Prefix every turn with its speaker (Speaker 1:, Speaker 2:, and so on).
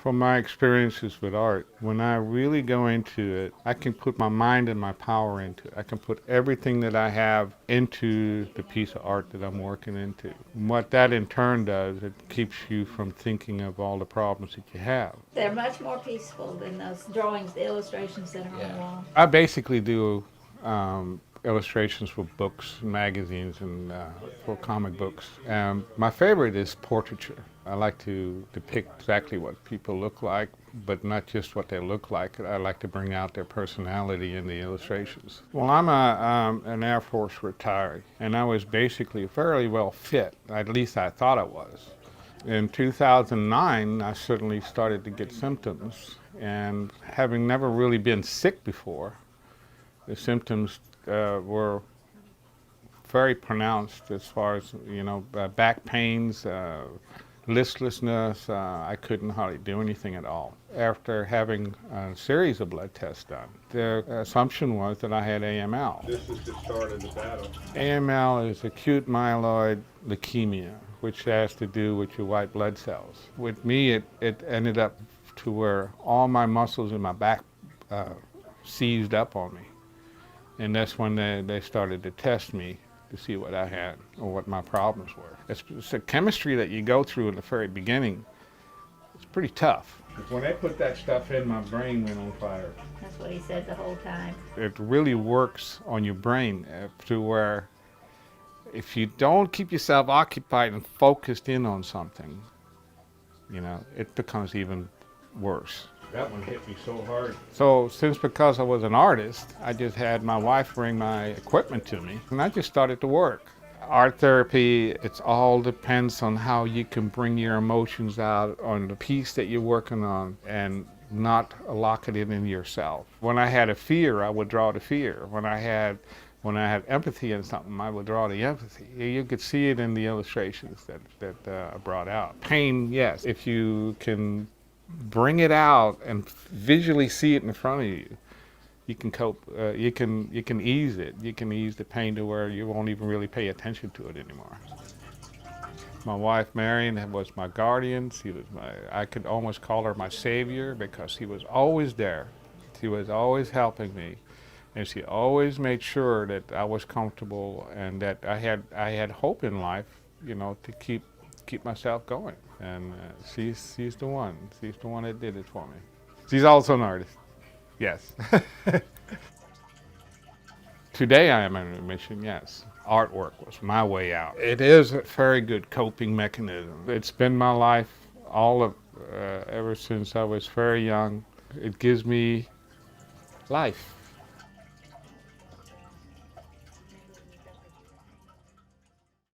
Speaker 1: From my experiences with art, when I really go into it, I can put my mind and my power into it. I can put everything that I have into the piece of art that I'm working into. And what that in turn does, it keeps you from thinking of all the problems that you have.
Speaker 2: They're much more peaceful than those drawings, the illustrations that are on the wall.
Speaker 1: I basically do illustrations for books, magazines, and for comic books. My favorite is portraiture. I like to depict exactly what people look like, but not just what they look like. I like to bring out their personality in the illustrations. Well, I'm an Air Force retiree, and I was basically fairly well fit. At least I thought I was. In 2009, I certainly started to get symptoms, and having never really been sick before, the symptoms were very pronounced as far as, back pains, listlessness. I couldn't hardly do anything at all. After having a series of blood tests done, the assumption was that I had AML. This is the start of the battle. AML is acute myeloid leukemia, which has to do with your white blood cells. With me, it ended up to where all my muscles in my back seized up on me. And that's when they started to test me to see what I had or what my problems were. It's a chemistry that you go through in the very beginning. It's pretty tough. When they put that stuff in, my brain went on fire.
Speaker 2: That's what he said the whole time.
Speaker 1: It really works on your brain to where if you don't keep yourself occupied and focused in on something, it becomes even worse. That one hit me so hard. So because I was an artist, I just had my wife bring my equipment to me, and I just started to work. Art therapy, it all depends on how you can bring your emotions out on the piece that you're working on and not lock it in yourself. When I had a fear, I would draw the fear. When I had empathy in something, I would draw the empathy. You could see it in the illustrations that I brought out. Pain, yes. If you can bring it out and visually see it in front of you, you can cope. You can ease it. You can ease the pain to where you won't even really pay attention to it anymore. My wife Marion was my guardian. I could almost call her my savior because she was always there. She was always helping me, and she always made sure that I was comfortable and that I had hope in life, to keep myself going. And she's the one. She's the one that did it for me. She's also an artist. Yes. Today I am on a mission, yes. Artwork was my way out. It is a very good coping mechanism. It's been my life ever since I was very young. It gives me life.